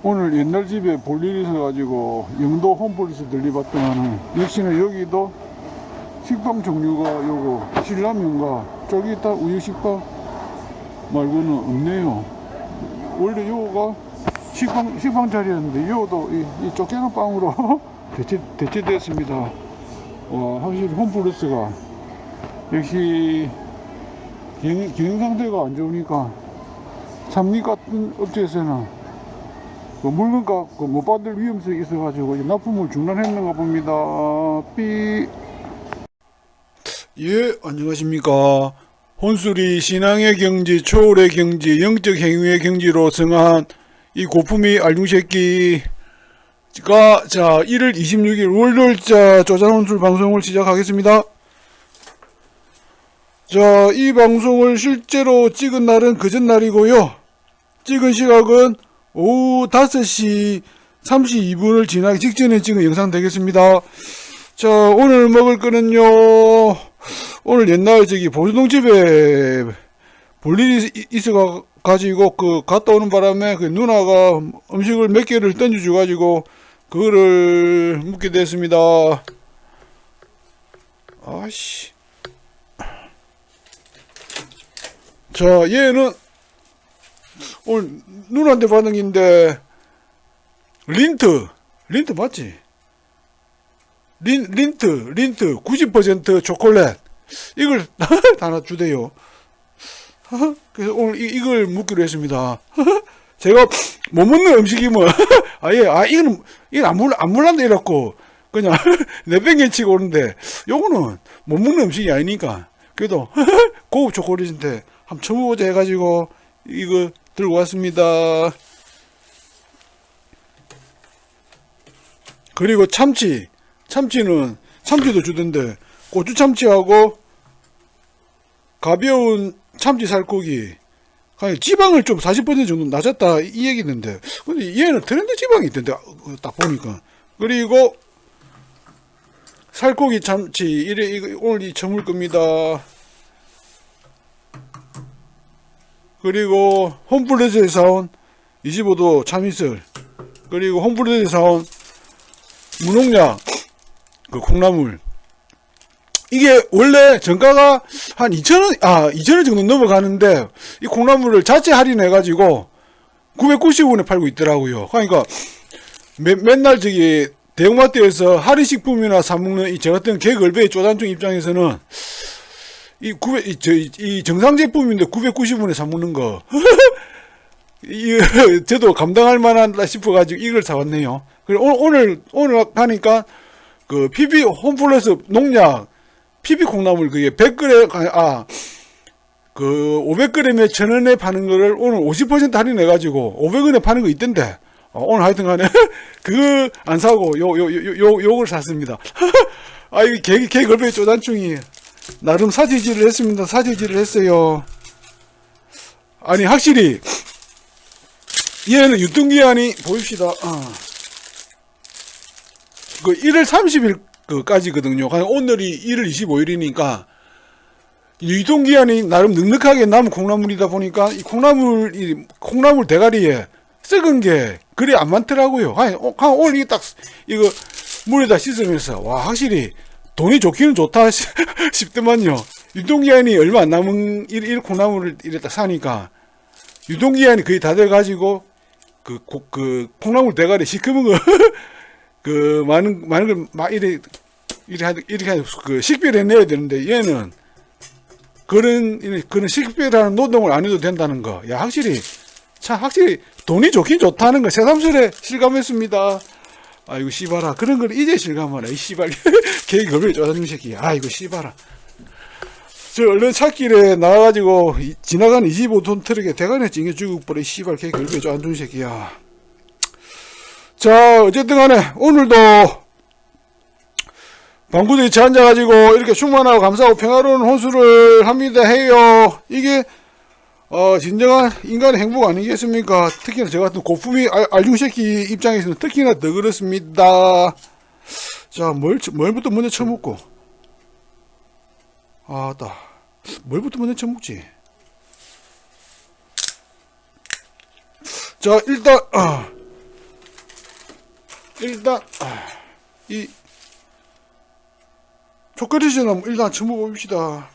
오늘 옛날 집에 볼 일이 있어가지고 영도 홈플러스 들리봤더만은 역시나 여기도 식빵 종류가 요거 신라면과 쫄깃한 우유식빵 말고는 없네요. 원래 요거가 식빵 자리였는데 요도 이 쫓겨난 빵으로 대체됐습니다. 와, 확실히 홈플러스가 역시 경영 상태가 안 좋으니까 삼립 같은 업체에서는 그 물건값 못 받을 위험성이 있어가지고 납품을 중단했는가 봅니다. 삐. 예, 안녕하십니까. 혼술이 신앙의 경지, 초월의 경지, 영적 행위의 경지로 성한 이 고품위 알중새끼가 자 1월 26일 월요일자 조잔혼술 방송을 시작하겠습니다. 자, 이 방송을 실제로 찍은 날은 그전날이고요. 찍은 시각은 오후 5시 32분을 지나기 직전에 찍은 영상 되겠습니다. 자, 오늘 먹을 거는요, 오늘 옛날 보수동집에 볼 일이 있어가지고 갔다 오는 바람에 그 누나가 음식을 몇 개를 던져줘가지고 그거를 먹게 됐습니다. 아씨. 자, 얘는 오늘 누나한테 반응인데 린트 맞지? 린트 90% 초콜릿 이걸 하나 주대요. 그래서 오늘 이걸 먹기로 했습니다. 제가 못 먹는 음식이면 이건 안 몰란다 이랬고 그냥 내팽개 치고 오는데 요거는 못 먹는 음식이 아니니까 그래도 고급 초콜릿인데 한번 쳐보자 해가지고 이거 들고 왔습니다. 그리고 참치도 주던데 고추 참치하고 가벼운 참치 살코기 지방을 좀 40% 정도 낮았다 이 얘기 있는데 근데 얘는 트렌드 지방이 있던데 딱 보니까. 그리고 살코기 참치 이거 오늘 저물 겁니다. 그리고 홈플러스에서 사온 25도 참이슬, 그리고 홈플러스에서 사온 무농약 그 콩나물. 이게 원래 정가가 한 2,000원 정도 넘어가는데 이 콩나물을 자체 할인해가지고 990원에 팔고 있더라고요. 그러니까 맨날 대형마트에서 할인식품이나 사먹는 저 같은 개걸베의 쪼단충 입장에서는 이 정상 제품인데 990원에 사먹는 거 저도 감당할 만하다 싶어가지고 이걸 사왔네요. 그리고 오늘 하니까 그 PB 홈플러스 농약 PB 콩나물 그게 100g 그 500g에 1,000원에 파는 거를 오늘 50% 할인해가지고 500원에 파는 거 있던데 오늘 하여튼간에 그거 안 사고 요걸 샀습니다. 이 개걸베 쪼단충이 나름 사질질을 했습니다. 사질질을 했어요. 아니 확실히 얘는 유통기한이 보입시다. 그 1월 30일까지거든요. 오늘이 1월 25일이니까 유통기한이 나름 넉넉하게 남은 콩나물이다 보니까 이 콩나물 대가리에 썩은 게 그리 안 많더라고요. 오늘 이거 물에다 씻으면서 와 확실히 돈이 좋기는 좋다 싶더만요. 유통기한이 얼마 안 남은 이 콩나물을 이랬다 사니까 유통기한이 거의 다 돼가지고 그 콩나물 대가리 시커먼 거 그 많은 걸 막 이렇게 그 식별해 내야 되는데 얘는 그런 식별하는 노동을 안 해도 된다는 거. 야 확실히 돈이 좋긴 좋다는 거 새삼스레 실감했습니다. 아이고 씨발아 그런 걸 이제 실감하네. 이 씨발 개기 겁을 쪼다준 새끼. 아이고 씨발아. 저 얼른 찾길에 나와가지고 지나가는 25톤 트럭에 대가리에 찡겨 죽어버려. 씨발 개기 겁을 쪼다준 새끼야. 자 어쨌든 간에 오늘도 방구들이 앉아가지고 이렇게 충만하고 감사하고 평화로운 혼술을 합니다 해요. 이게 진정한 인간의 행복 아니겠습니까? 특히나 저 같은 고품위 알중새끼 입장에서는 특히나 더 그렇습니다. 자 뭘부터 먼저 쳐먹고 뭘부터 먼저 쳐먹지? 자 일단 일단 이 초콜릿은 일단 처먹어봅시다.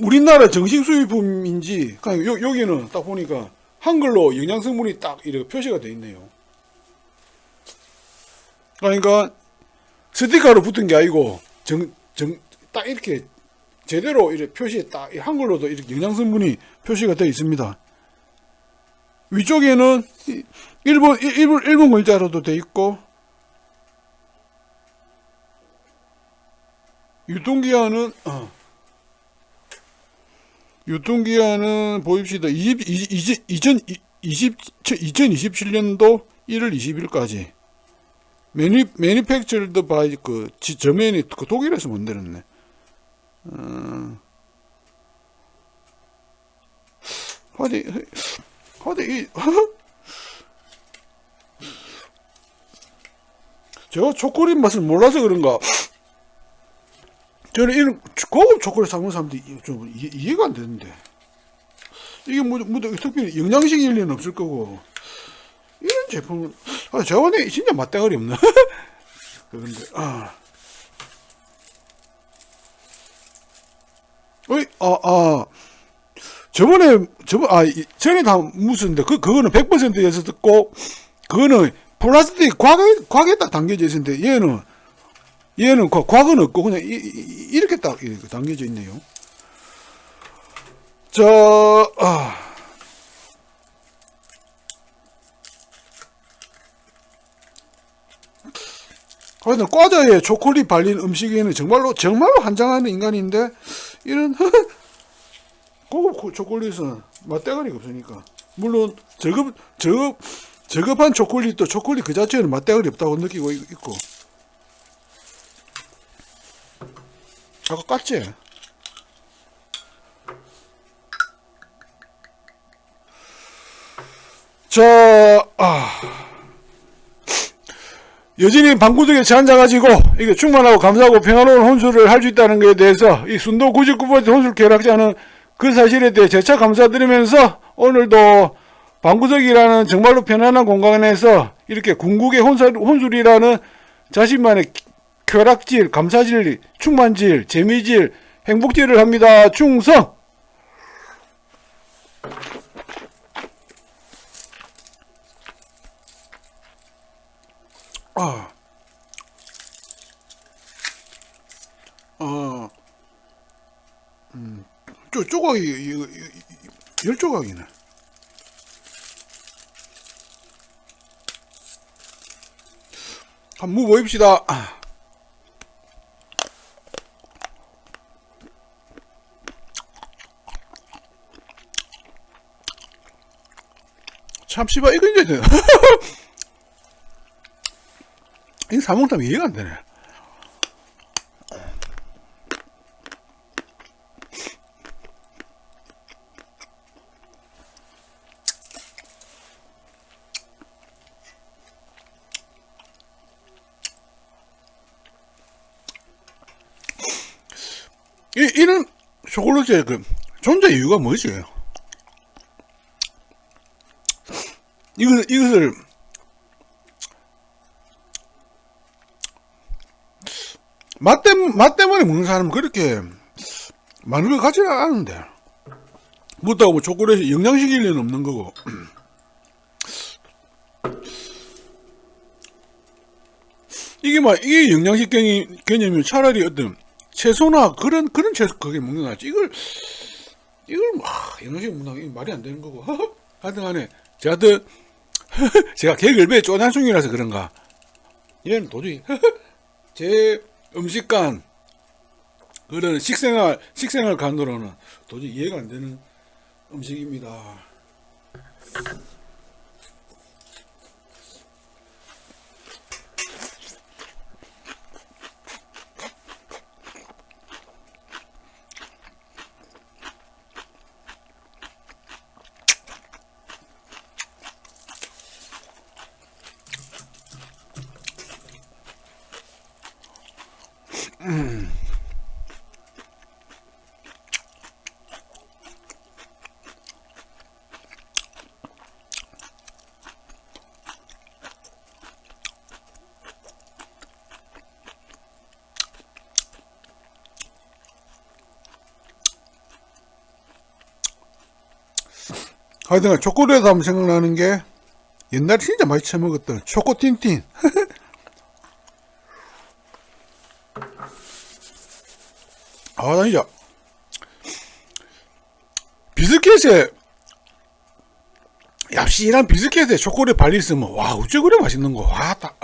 우리나라 정식 수입품인지 그냥 여기는 딱 보니까 한글로 영양성분이 딱 이렇게 표시가 되어 있네요. 그러니까 스티커로 붙은 게 아니고 딱 이렇게 제대로 이렇게 표시에 딱 한글로도 이렇게 영양성분이 표시가 되어 있습니다. 위쪽에는 일본 글자로도 되어 있고 유통기한은 보입시다. 2027년도 1월 20일까지. Manufactured by 저면이 독일에서 만들었네. 제가 초콜릿 맛을 몰라서 그런가. 저는 이런 고급 초콜릿 사먹는 사람들이 좀 이해가 안 되는데. 이게 특별히 영양식일 리는 없을 거고. 이런 제품을, 제가 보기엔 진짜 맛대가리 없나? 그런데, 전에 다 묻었는데, 그거는 100%에서 듣고, 그거는 플라스틱 과하게 딱 담겨져 있었는데, 얘는 과학은 없고, 그냥 이렇게 딱 이렇게 담겨져 있네요. 하여튼 과자에 초콜릿 발린 음식에는 정말로 환장하는 인간인데 이런 고급 초콜릿은 맛대가리가 없으니까. 물론 저급한 초콜릿도 초콜릿 그 자체는 맛대가리 없다고 느끼고 있고. 아까 깠지? 여전히 방구석에 앉아가지고 이게 충만하고 감사하고 평화로운 혼술을 할 수 있다는 것에 대해서 이 순도 99% 혼술 쾌락자는 그 사실에 대해 재차 감사드리면서 오늘도 방구석이라는 정말로 편안한 공간에서 이렇게 궁극의 혼술이라는 자신만의 쾌락질, 감사질, 충만질, 재미질, 행복질을 합니다. 충성! 조각이, 10조각이네. 한번 먹어봅시다. 참, 씨발, 이거 이제, 이거 사먹다면 이해가 안 되네. 이런 초콜릿의 존재 이유가 뭐지? 이것을 맛 때문에 먹는 사람은 그렇게 많은 걸 같지는 않은데. 그렇다고 초콜릿이 영양식일 리는 없는 거고. 이게 영양식 개념이면 차라리 어떤 채소나 그런 채소 그게 먹는 거 낫지. 이걸 영양식 먹는 게 말이 안 되는 거고. 하여튼 간에 제가 개글배 쪼단숭이라서 그런가. 얘는 도저히 제 음식관 그런 식생활 간으로는 도저히 이해가 안 되는 음식입니다. 하여튼 초콜릿 하면 생각나는 게 옛날에 진짜 많이 처먹었던 초코틴틴. 나 진짜 비스켓에 얍실한 비스켓에 초콜릿 발리있으면 와 어째 그래 맛있는 거. 와 딱.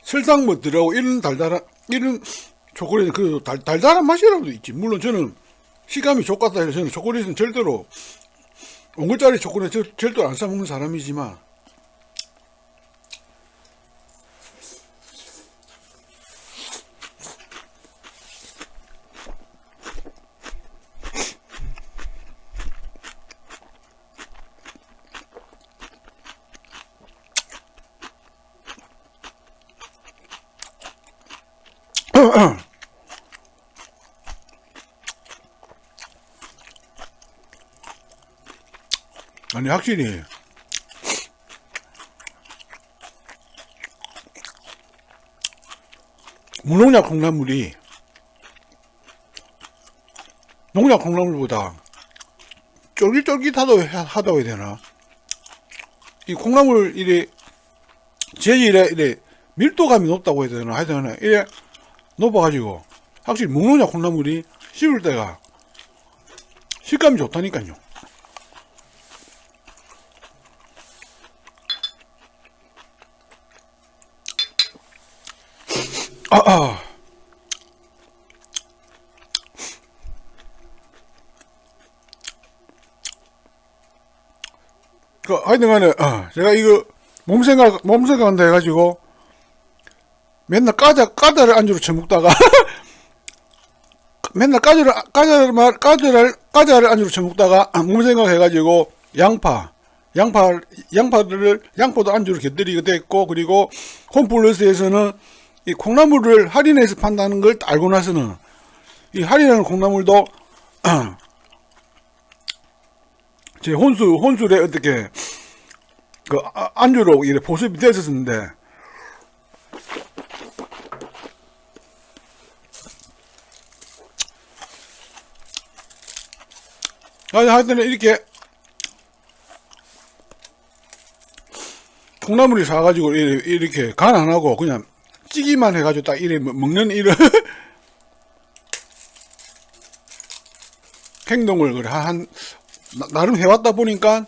설탕 뭐 들어가고 이런 달달한 이런 초콜릿 그 달달한 맛이라도 있지. 물론 저는 식감이 좋겠다 해서 저는 초콜릿은 절대로 5불짜리 초콜릿 절대로 안 사먹는 사람이지만 아니 확실히 무농약 콩나물이 농약 콩나물보다 쫄깃쫄깃하다고 해야 되나? 이 콩나물 이래 재질에 이래 밀도감이 높다고 해야 되나? 하여튼 이래 높아가지고 확실히 무농약 콩나물이 씹을 때가 식감이 좋다니까요. 하여튼간에 제가 이거 몸생각한다 해가지고 맨날 까자를 안주로 처먹다가 맨날 까자를 안주로 처먹다가 몸생각 해가지고 양파도 안주로 곁들이게 됐고, 그리고 홈플러스에서는 이 콩나물을 할인해서 판다는 걸 알고 나서는 이 할인하는 콩나물도 제 혼술에 어떻게 그 안주로 이렇게 보습이 됐었는데, 하여튼 이렇게 콩나물이 사가지고 이렇게 간 안 하고 그냥 찌기만 해가지고 딱 이래 먹는 이런 행동을 나름 해왔다 보니까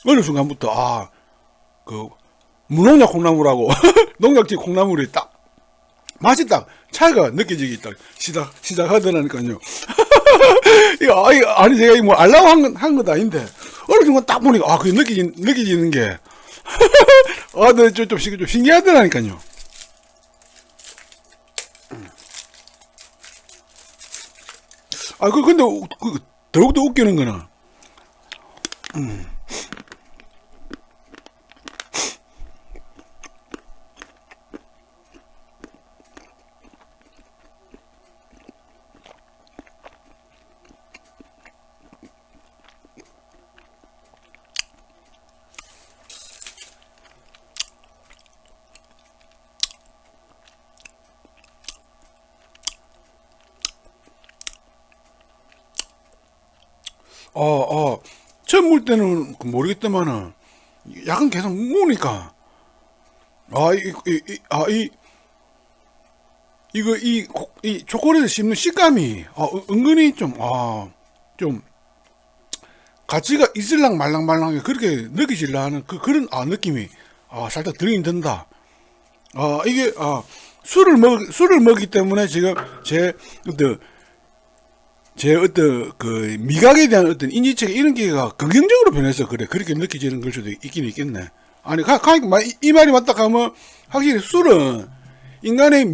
어느 순간부터 그 무농약 콩나물하고 농약질 콩나물이 딱 맛이 딱 차이가 느껴지기 딱 시작하더라니까요. 이거 아니 제가 이거 뭐 알라고 한 것도 아닌데 어느 순간 딱 보니까 그게 느껴지는 게 좀 신기하더라니까요. 근데 더욱더 웃기는 거는 처음 물 때는 모르겠더만은 약간 계속 무니까 이 초콜릿을 씹는 식감이 은근히 좀 가치가 있을랑 말랑말랑하게 그렇게 느끼질라 하는 그런 느낌이 살짝 들긴 든다. 이게 술을 먹기 때문에 지금 제 어떤 그 미각에 대한 어떤 인지체계 이런 게가 긍정적으로 변해서 그렇게 느껴지는 걸 수도 있긴 있겠네. 아니 이 말이 맞다 하면 확실히 술은 인간의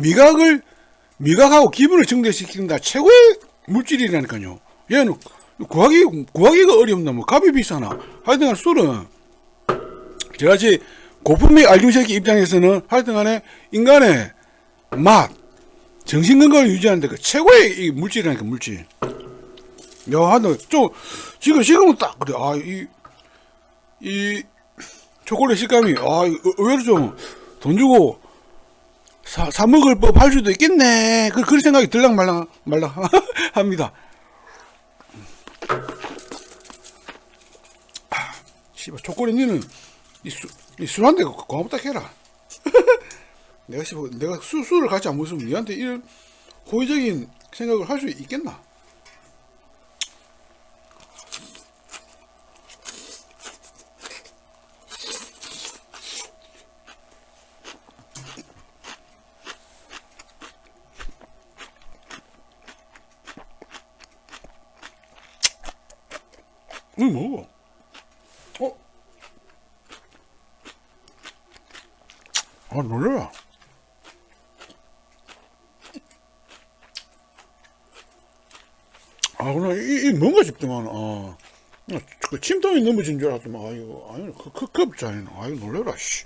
미각하고 기분을 증대시킨다 최고의 물질이라니까요. 얘는 구하기가 어렵나 뭐 값이 비싸나 하여튼 술은 저같이 고품격 알중새끼 입장에서는 하여튼간에 인간의 맛, 정신건강을 유지하는데 그 최고의 이 물질이라니까 물질. 야, 하여튼 좀 지금은 딱 그래. 이 초콜릿 식감이 의외로 좀 돈 주고 사 먹을 법 할 수도 있겠네. 그런 생각이 들랑 말랑 합니다. 씨발 초콜릿 니는 이 술한테 고맙다 해라. 내가 술을 같이 안 먹으면 니한테 이런 호의적인 생각을 할 수 있겠나? 응, 먹어. 놀래라. 그럼 뭔가 싶더만, 그 침통이 넘어진 줄 알았더만, 아니, 급자네. 놀래라, 씨.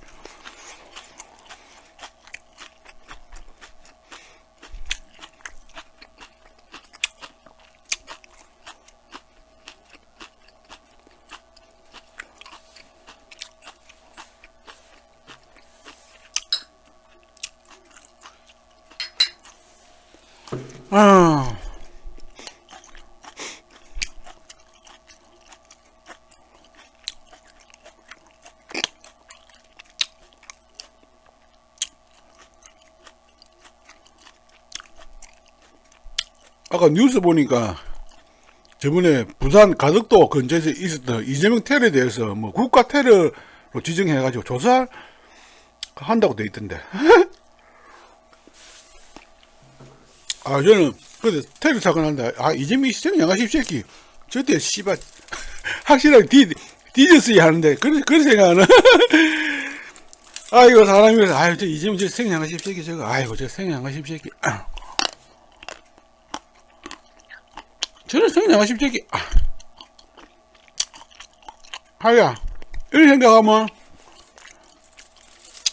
아까 뉴스 보니까 저번에 부산 가덕도 근처에서 있었던 이재명 테러에 대해서 뭐 국가 테러로 지정해가지고 조사한다고 돼 있던데. 저는 그때 테러 사건 한다. 이재명이 생양아십 새끼 저때 씨발 확실하게 뒤졌어야 하는데 그런 생각은 이거 사람이 저 이재명 저 생양아십 새끼 저거 저 생양아십 새끼 저는 생양아십 새끼 하야 이런 생각하면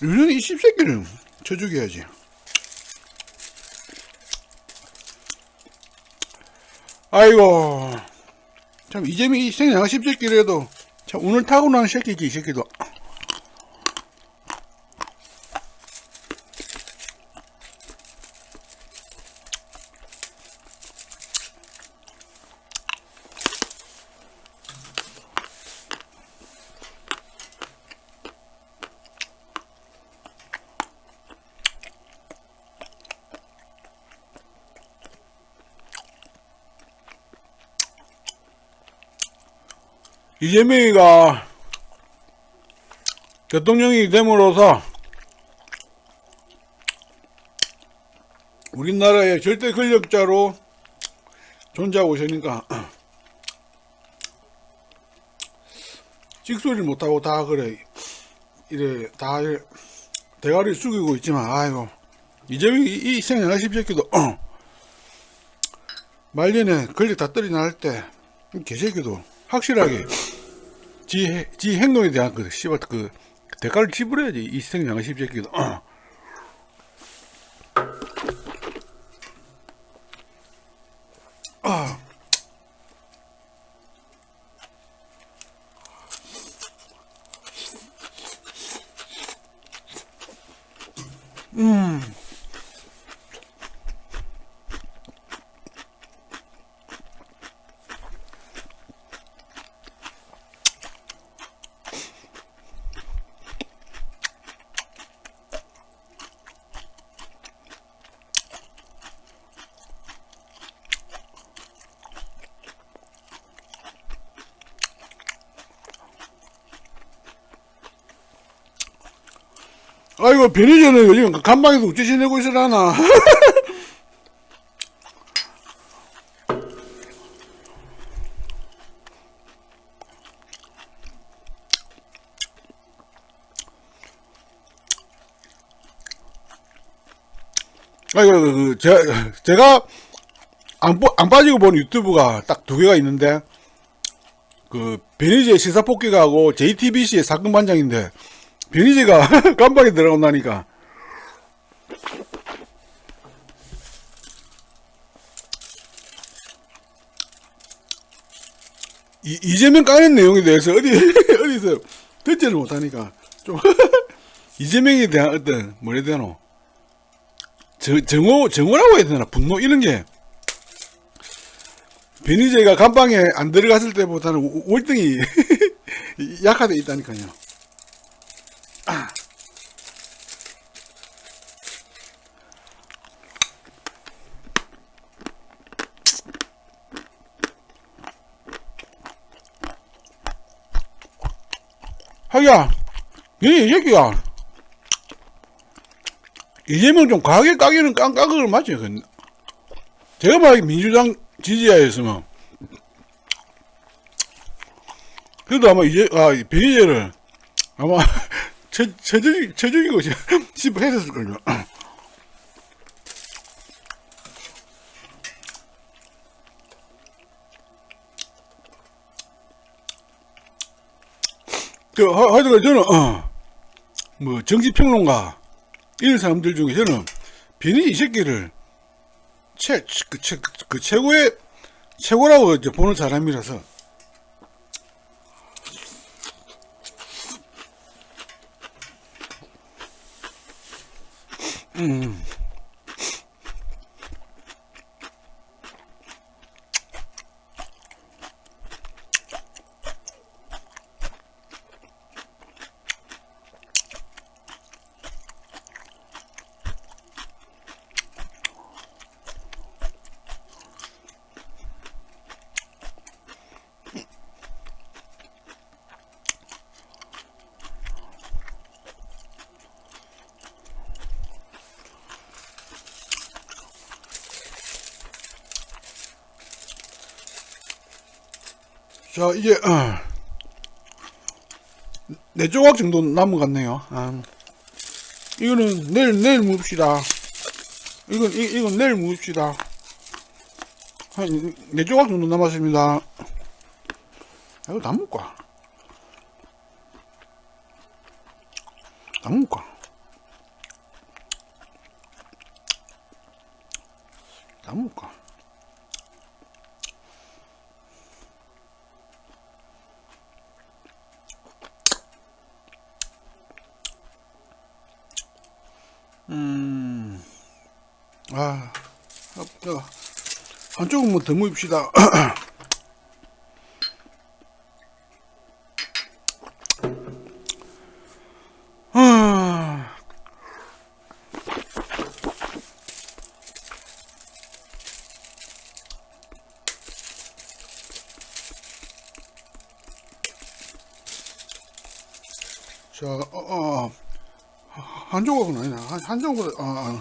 유전이 이 씹새끼를 쳐 죽여야지. 아이고 참 이재명이 이 생양아십 새끼라도 참 운을 타고나는 새끼지 이 새끼도. 이재명이가 대통령이 됨으로써 우리나라의 절대 권력자로 존재하고 있으니까 찍소리를 못하고 다 이래 다 대가리를 숙이고 있지만 이재명이 이 생양아십 새끼도 말년에 권력 다 떨어날 때 개새끼도 확실하게 지 행동에 대한 그 대가를 지불해야지 이 생양아십 새끼도. 아이고 변희재는 요즘 간방에서 우찌시 내고 있으라나. 아이고 제가 안 빠지고 본 유튜브가 딱 두 개가 있는데 그 변희재 시사폭격하고 JTBC의 사건반장인데 변희재가 깜빡이 들어간다니까. 이재명 까는 내용에 대해서 어디서 듣지를 못하니까 좀 이재명에 대한 어떤 뭐라 해야 되노, 정오라고 해야 되나, 분노 이런 게 변희재가 감방에 안 들어갔을 때보다는 월등히 약화돼 있다니까요. 하기야, 이 새끼야, 이재명 좀 과하게 까기는 깡깡을 맞죠. 제가 만약에 민주당 지지자였으면 그래도 아마 변희재를 아마 최적이고 싶어 했었을걸요. 하여튼 저는 뭐 정치평론가 이런 사람들 중에 저는 변희재 이 새끼를 최고라고 이제 보는 사람이라서. 자, 이제 4조각 정도 남은 것 같네요. 이거는 내일 묵읍시다. 이건 내일 묵읍시다. 한 4조각 정도 남았습니다. 이거 다 묵까? 다 묵까? 다 묵까? 한쪽은 뭐 더 묵읍시다. 자, 한 조각은 아니나, 한 조각은,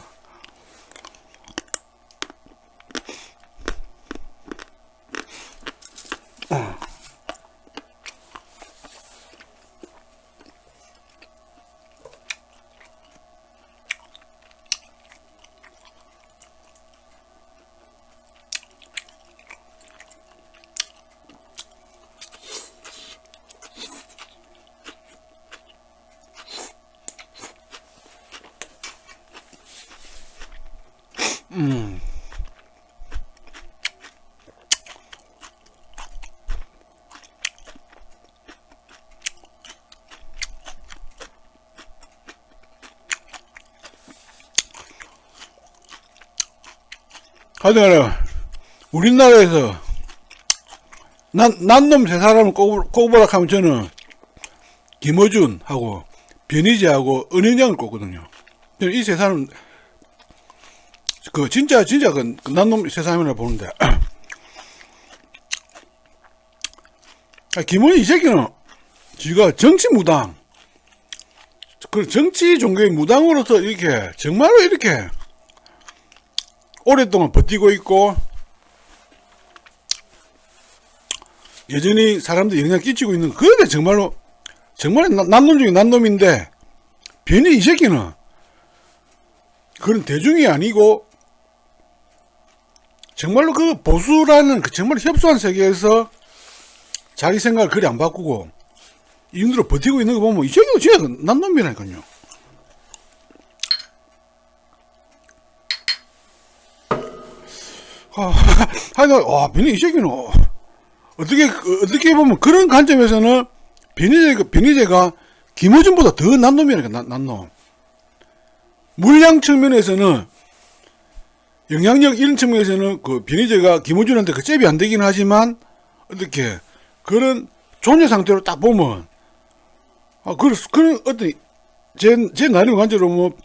하여튼 우리나라에서 난 놈 세 사람을 꼽으라 하면 저는 김어준하고 변희재하고 은행장을 꼽거든요. 저는 이 세 사람 진짜 난 놈 세 사람이라 보는데 김원희 이 새끼는 지가 정치 무당, 그 정치 종교의 무당으로서 이렇게 정말로 이렇게 오랫동안 버티고 있고 여전히 사람들 영향 끼치고 있는, 그런데 정말 난놈 중에 난놈인데 변희 이 새끼는 그런 대중이 아니고 정말로 그 보수라는 그 정말 협소한 세계에서 자기 생각을 그리 안 바꾸고 이 정도로 버티고 있는 거 보면 이 새끼도 진짜 난 놈이라니까요. 하여간 와 비니 이 새끼는 어떻게 보면 그런 관점에서는 비니제가 김호준보다 더 난 놈이라니까. 난 놈. 물량 측면에서는 영향력 이런 측면에서는 그 비니제가 김호준한테 그 잽이 안 되긴 하지만 어떻게 그런 존재 상태로 딱 보면 그런 어떤 제 나름 관점으로 뭐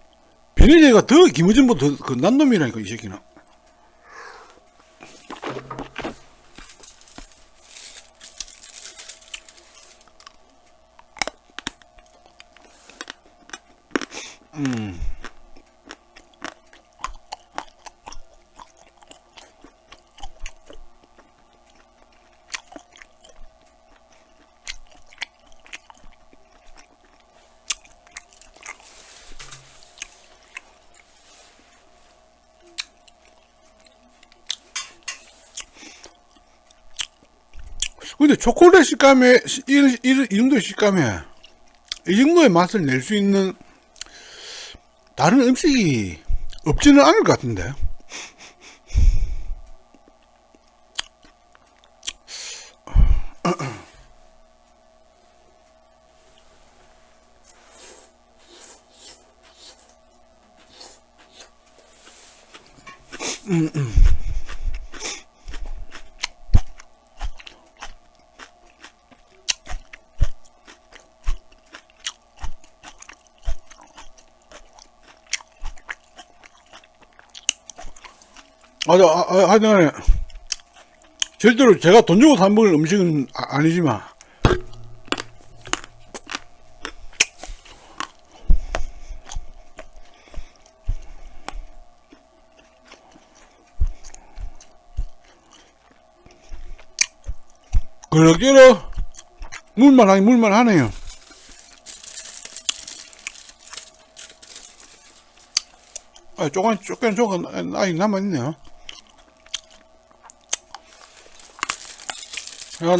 비니제가 더 김호준보다 더 그 난 놈이라니까 이 새끼는. 근데 초콜릿 식감에 이 정도의 식감에 이 정도의 맛을 낼 수 있는 다른 음식이 없지는 않을 것 같은데. 하여튼 절대로 제가 돈 주고 사 먹을 음식은 아니지만 그럭저럭 물만 하네요. 조금 아직 남아있네요.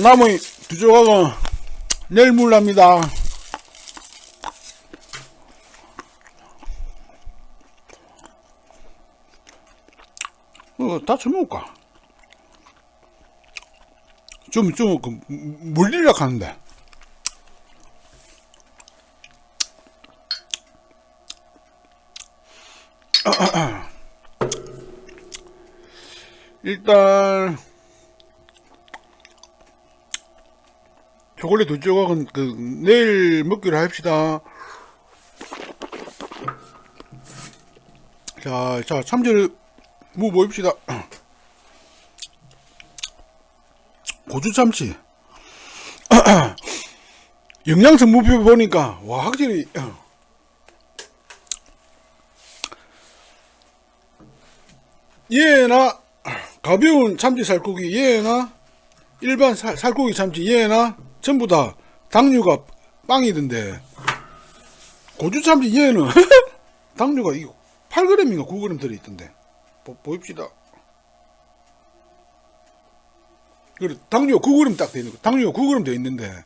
나무 두 조각은 내일 물랍니다. 다 처먹을까? 물리락 하는데. 일단 초콜릿 두 조각은 내일 먹기로 합시다. 자 참치를 모읍시다. 고추 참치. 영양성 무표 보니까 와 확실히 얘나 가벼운 참치 살코기 얘나 일반 살코기 참치 얘나 전부 다 당류가 빵이던데 고추 참치 얘는 당류가 이거 8g인가 9g 들어있던데 보입시다. 그래 당류가 9g 딱 되어있는 거 당류가 9g 되어있는데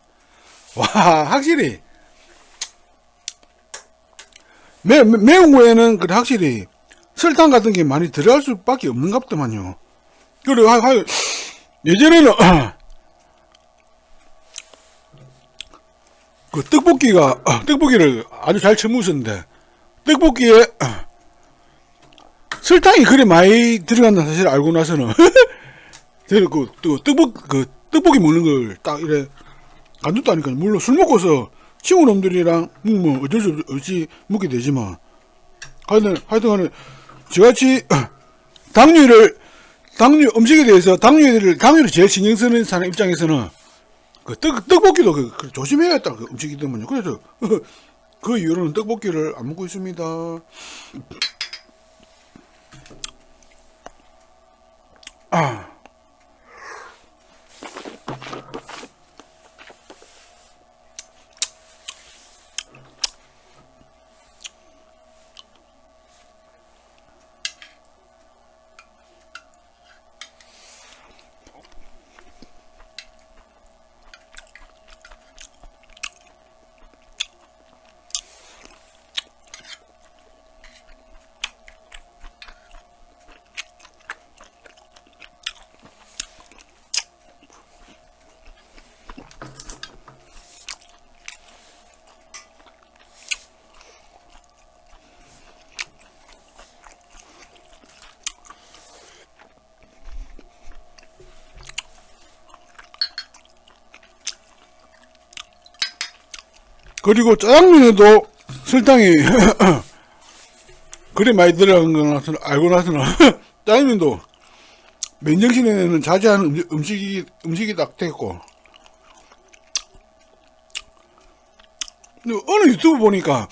와 확실히 매운 거에는 그래 확실히 설탕 같은 게 많이 들어갈 수밖에 없는 갑더만요. 그래 예전에는 그 떡볶이를 아주 잘 처무셨는데 떡볶이에 설탕이 그래 많이 들어간다는 사실을 알고 나서는 떡볶이 먹는 걸 딱 이래 간뒀다니까. 물론 술 먹고서 친구놈들이랑 뭐 어쩔 수 없이 먹게 되지만 하여튼 저같이 음식에 대해서 당류를 제일 신경 쓰는 사람 입장에서는 떡볶이도 조심해야겠다. 음식이더만요. 그래서 그 이후로는 떡볶이를 안 먹고 있습니다. 그리고 짜장면에도 설탕이 그래 많이 들어간 거 알고 나서는 짜장면도 맨정신에는 자제하는 음식이 딱 됐고. 어느 유튜브 보니까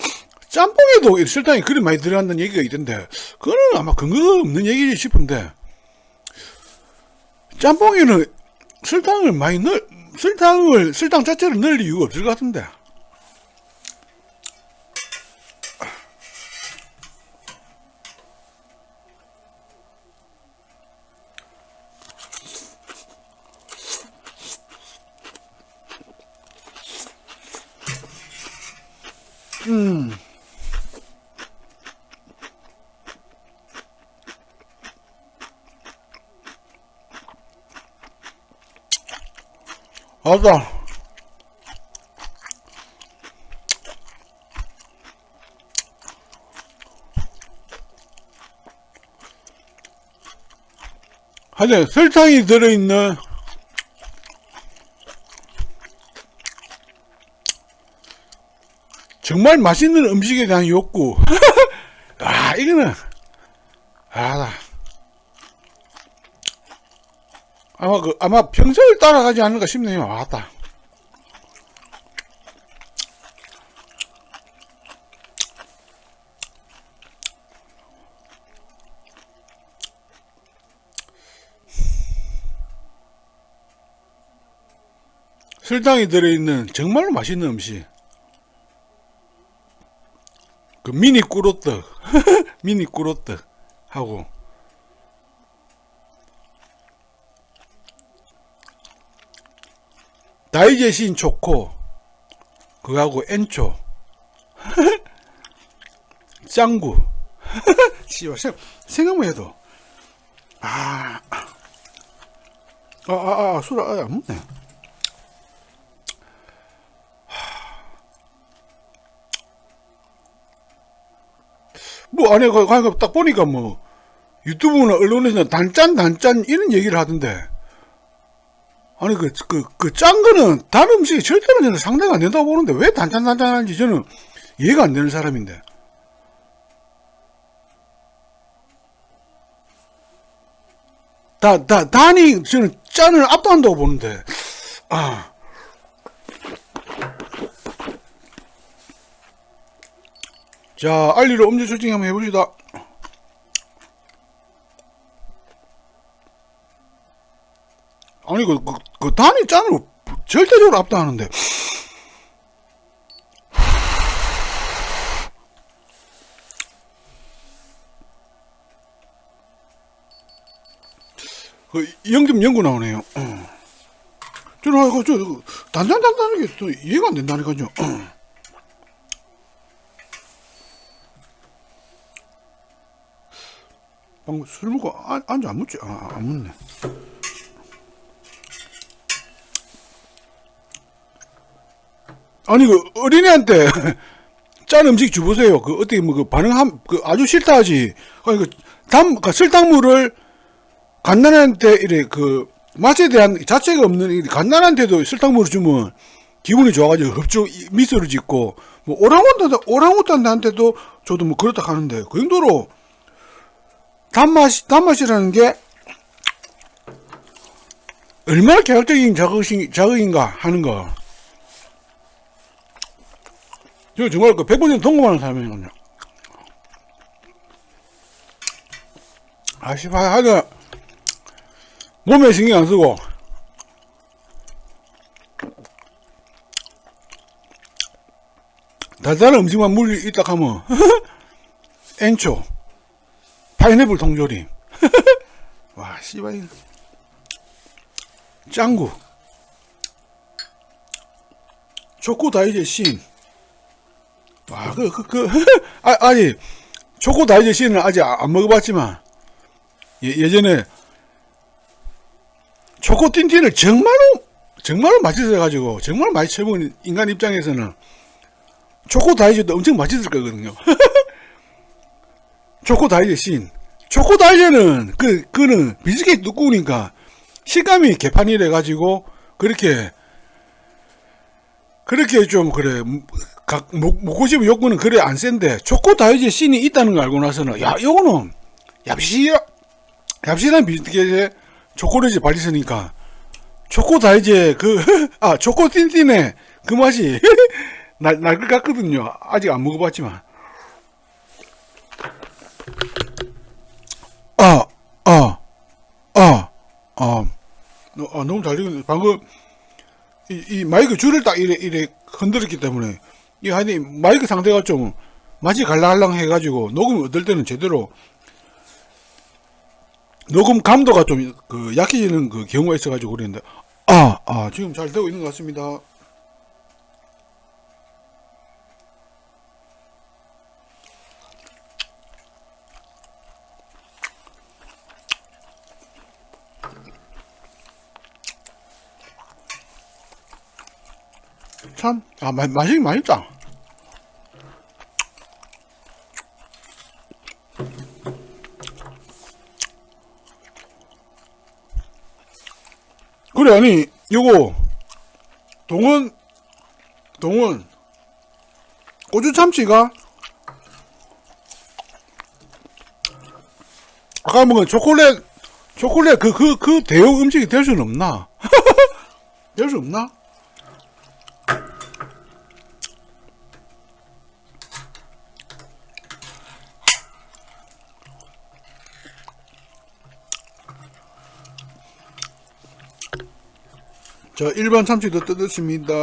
짬뽕에도 설탕이 그리 많이 들어간다는 얘기가 있던데, 그거는 아마 근거가 없는 얘기지 싶은데, 짬뽕에는 설탕을 많이 설탕 자체를 넣을 이유가 없을 것 같은데. 맞다. 하여튼 설탕이 들어있는 정말 맛있는 음식에 대한 욕구. 아, 이거는 아마 평소를 따라가지 않을까 싶네요. 아따. 설탕이 들어있는 정말로 맛있는 음식. 그 미니 꿀호떡. 미니 꿀호떡 하고 다이제신 초코 그거하고 엔초 짱구. 씨발 생각만 해도 술 안 먹네. 뭐 아니 딱 보니까 뭐 유튜브나 언론에서는 단짠 이런 얘기를 하던데, 아니 그 짠 거는 다른 음식이 절대로 저는 상대가 안 된다고 보는데 왜 단짠 하는지 저는 이해가 안 되는 사람인데. 단이 저는 짠을 압도한다고 보는데. 자, 알리로 음료 설정 한번 해봅시다. 아니 그 단이 짠을 절대적으로 압도하는데. 그 0.09 나오네요. 저는 단단하는 게 또 이해가 안 된다니까요. 방금 술 먹고 안주 안 묻지? 안 묻네. 아니 그 어린애한테 짠 음식 주보세요. 그 어떻게 뭐 그 반응함 그 아주 싫다 하지. 아니 그 설탕물을 갓난한테 이래 그 맛에 대한 자체가 없는 갓난한테도 설탕물을 주면 기분이 좋아가지고 흡족 미소를 짓고, 뭐 오랑우탄한테도 저도 뭐 그렇다 하는데, 그 정도로 단맛이라는 게 얼마나 쾌락적인 자극인가 하는 거. 저 정말 그 100% 동감하는 사람이거든요. 씨발, 하여튼 몸에 신경 안 쓰고 달달한 음식만 물이 있다 하면 엔초 파인애플 통조림. 와, 씨발. 짱구 초코 다이제신. 와, 아니 초코 다이제신은 아직 안 먹어봤지만 예전에 초코 틴틴을 정말로 맛있어가지고 정말 많이 쳐먹은 인간 입장에서는 초코 다이제도 엄청 맛있을 거거든요. 초코 다이제신. 초코 다이제는 그는 비스킷 두꺼우니까 식감이 개판이래 가지고 그렇게 좀 그래 먹고 싶은 욕구는 그래 안 센데 초코 다이제 씬이 있다는 걸 알고 나서는 야 이거는 얍실한 비슷하게 초콜릿이 발리으니까 초코 다이제 초코 틴틴의 그 맛이 날 것 같거든요. 아직 안 먹어봤지만 너무 잘 익었네. 방금 이 마이크 줄을 딱 이래 흔들었기 때문에 이 하여튼 마이크 상태가 좀 맛이 갈랑갈랑 해가지고 녹음 얻을 때는 제대로 녹음 감도가 좀 약해지는 그 경우가 있어가지고 그랬는데 지금 잘 되고 있는 것 같습니다. 참 맛이 맛있다. 그래 아니 요거 동원 고추 참치가 아까 먹은 초콜릿 그 대용 음식이 될 수는 없나? 될 수 없나? 자, 일반 참치도 뜯었습니다.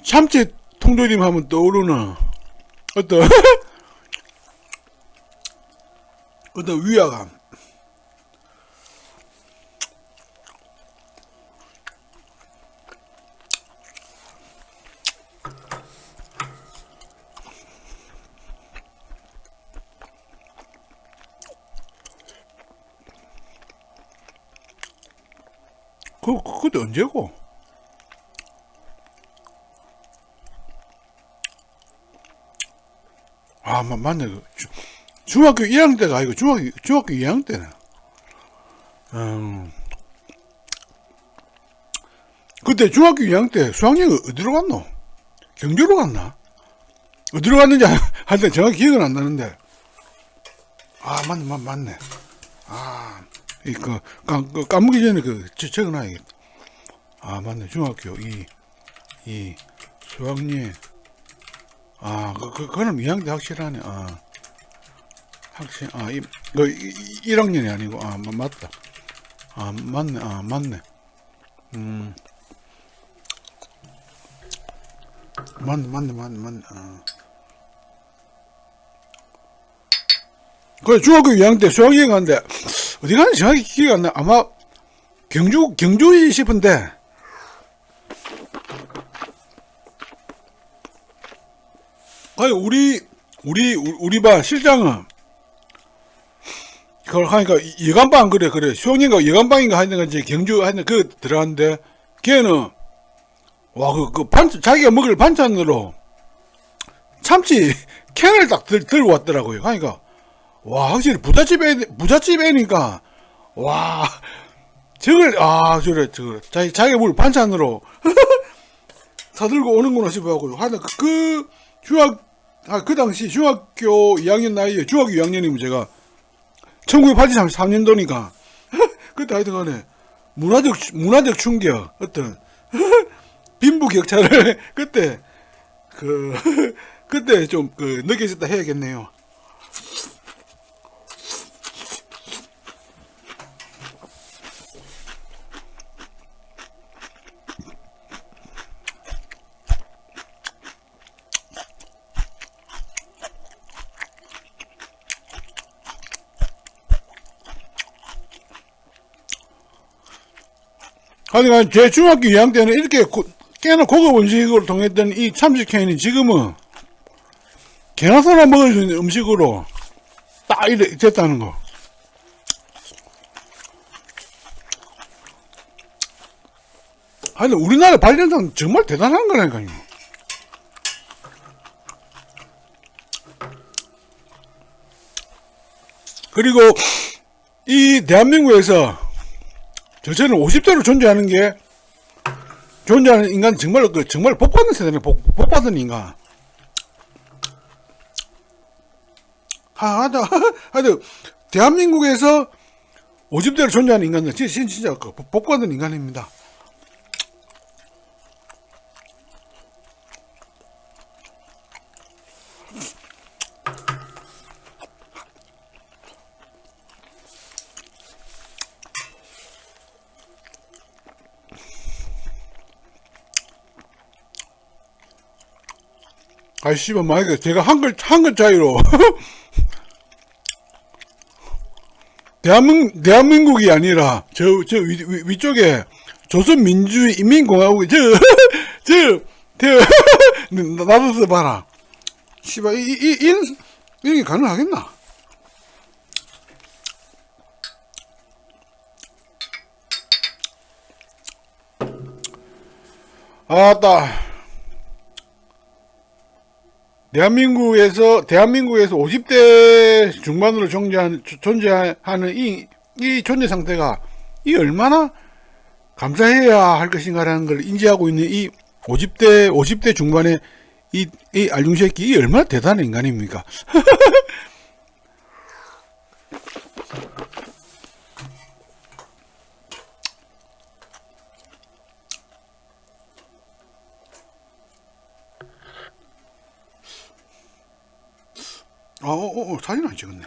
참치 통조림 하면 떠오르는 어떤 어떤 위화감. 그때 언제고? 맞네. 중학교 1학년 때가 아니고 중학교 2학년 때네. 그때 중학교 2학년 때 수학여행 어디로 갔노? 경주로 갔나? 어디로 갔는지 한때 정확히 기억은 안 나는데. 맞네. 까먹기 전에 적어놔야겠다. 맞네. 중학교 2 수학여행. 그거는 2학년 때 확실하네. 확실, 1학년이 아니고, 맞다. 맞네. 맞네. 그래, 중학교 2학년 때 수학여행 갔는데, 어디 가는지 정확히 기억이 안 나. 아마, 경주이 싶은데, 아니, 우리 반 실장은, 그걸 하니까, 예간방, 그래. 수학여행가 예간방인가 하는 이제 경주 하는 들어갔는데, 걔는, 자기가 먹을 반찬으로, 참치 캔을 딱 들고 왔더라고요. 그러니까, 확실히 부잣집 애니까, 저걸, 자기가 먹을 반찬으로, 사들고 오는구나 싶어가지고, 하여튼, 그 당시 중학교 2학년 나이에, 중학교 2학년이면 제가, 1983년도니까, 그때 하여튼 간에, 문화적 충격, 어떤, 빈부격차를, 그때 좀, 느껴졌다 해야겠네요. 하여간 제 중학교 2학년 때는 이렇게 꽤나 고급 음식으로 통했던 이 참치캔이 지금은 개나 소나 먹을 수 있는 음식으로 딱 이래 됐다는 거. 하여튼 우리나라 발전상 정말 대단한 거라니까요. 그리고 이 대한민국에서 저는 50대로 존재하는 인간 정말 복받은 세대네. 복받은 인간. 하여튼 대한민국에서 50대로 존재하는 인간은 진짜 복받은 인간입니다. 아이 씨발 만약에 제가 한글 차이로 대한민국이 아니라 저 위쪽에 조선민주인민공화국이 나도 써봐라. 씨발 이런 게 가능하겠나? 아따. 대한민국에서 50대 중반으로 존재하는 이 존재 상태가 얼마나 감사해야 할 것인가라는 걸 인지하고 있는 이 50대 중반의 이 알중새끼 얼마나 대단한 인간입니까? 사진 안 찍었네.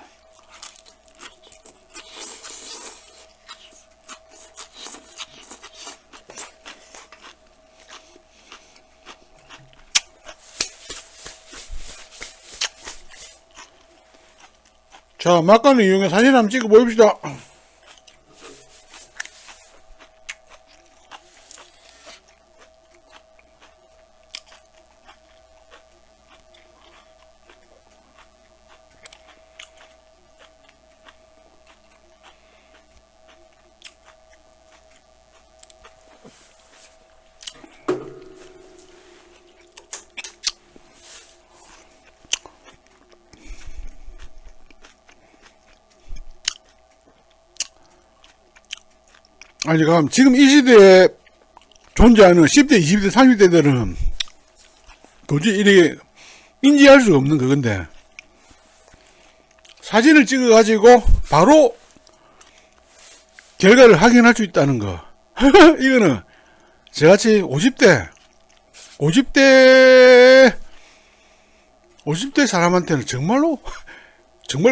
자, 막간을 이용해 사진 한번 찍어 보입시다. 아니, 그럼 지금 이 시대에 존재하는 10대, 20대, 30대들은 도저히 이렇게 인지할 수 없는 그건데, 사진을 찍어가지고 바로 결과를 확인할 수 있다는 거. 이거는 저같이 50대 사람한테는 정말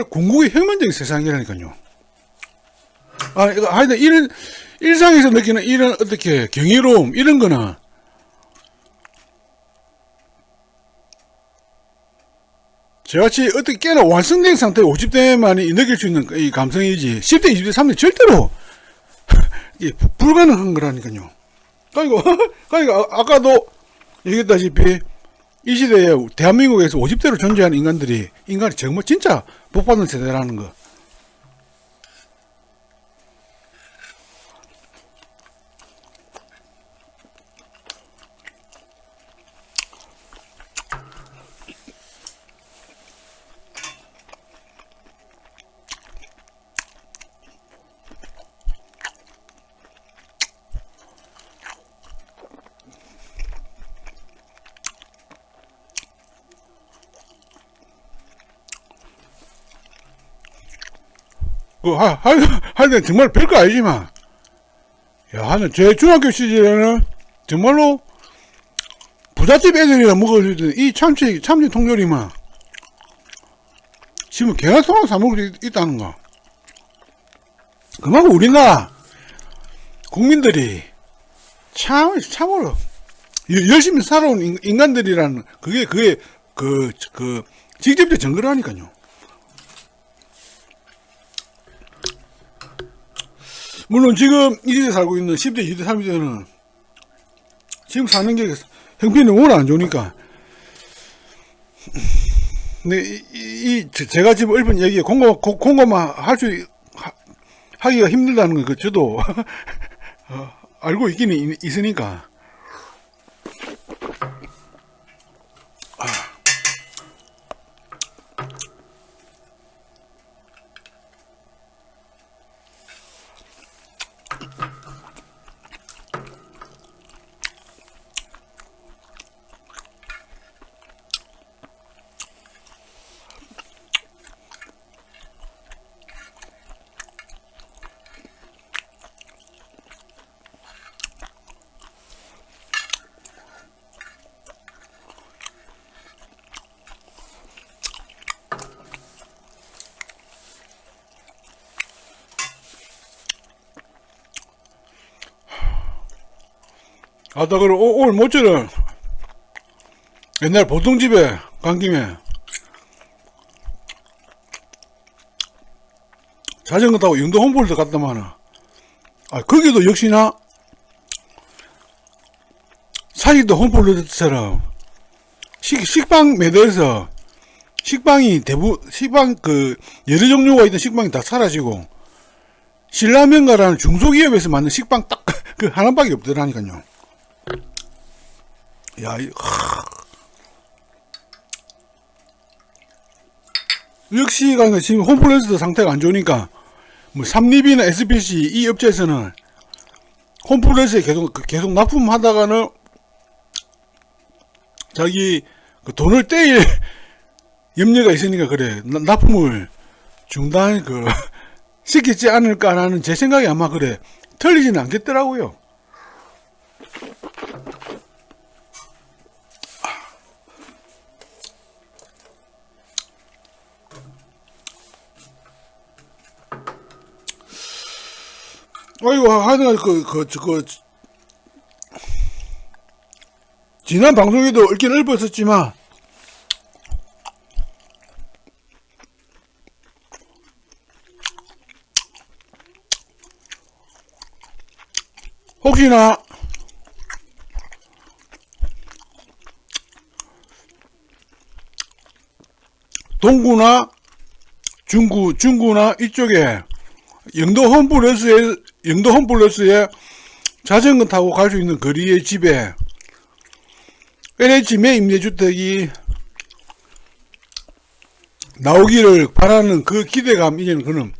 궁극의 혁명적인 세상이라니까요. 하여튼 이런 일상에서 느끼는 이런 어떻게 경이로움 이런 거는 저같이 어떻게 꽤나 완성된 상태의 50대만이 느낄 수 있는 이 감성이지 10대, 20대, 30대 절대로 불가능한 거라니까요. 그러니까 아까도 얘기했다시피 이 시대에 대한민국에서 50대로 존재하는 인간이 정말 진짜 복받는 세대라는 거. 하여튼 정말 별거 아니지만, 하여튼 제 중학교 시절에는 정말로 부잣집 애들이랑 먹을 수 있는 이 참치 통조림은 지금 개나 소나 사 먹을 수 있다는 거. 그만큼 우리나라 국민들이 참으로 열심히 살아온 인간들이라는 그게 직접적 증거라니까요. 물론 지금 이 집에 살고 있는 10대, 20대, 30대는 지금 사는 게 형편이 워낙 안 좋으니까. 근데 제가 지금 읊은 얘기에 공감만 하기가 힘들다는 거, 저도 알고 있기는 있으니까. 아따, 그럼 오늘 모쪼는 옛날 보통집에 간 김에 자전거 타고 영도 홈플러스 갔다마는, 거기도 역시나 사기도 홈플러스처럼 식빵 매대에서 식빵이 식빵 여러 종류가 있던 식빵이 다 사라지고 신라면가라는 중소기업에서 만든 식빵 딱 그 하나밖에 없더라니까요. 야, 역시 지금 홈플러스 상태가 안 좋으니까 뭐 삼립이나 SPC 이 업체에서는 홈플러스에 계속 납품하다가는 자기 돈을 떼일 염려가 있으니까 그래 납품을 중단 시키지 않을까라는 제 생각이 아마 그래 틀리지는 않겠더라고요. 아이고, 하여튼, 지난 방송에도 얽긴 읊었었지만, 혹시나, 동구나, 중구나 이쪽에, 영도 홈플러스에 자전거 타고 갈 수 있는 거리의 집에 LH매 임대주택이 나오기를 바라는 그 기대감, 이제는 그는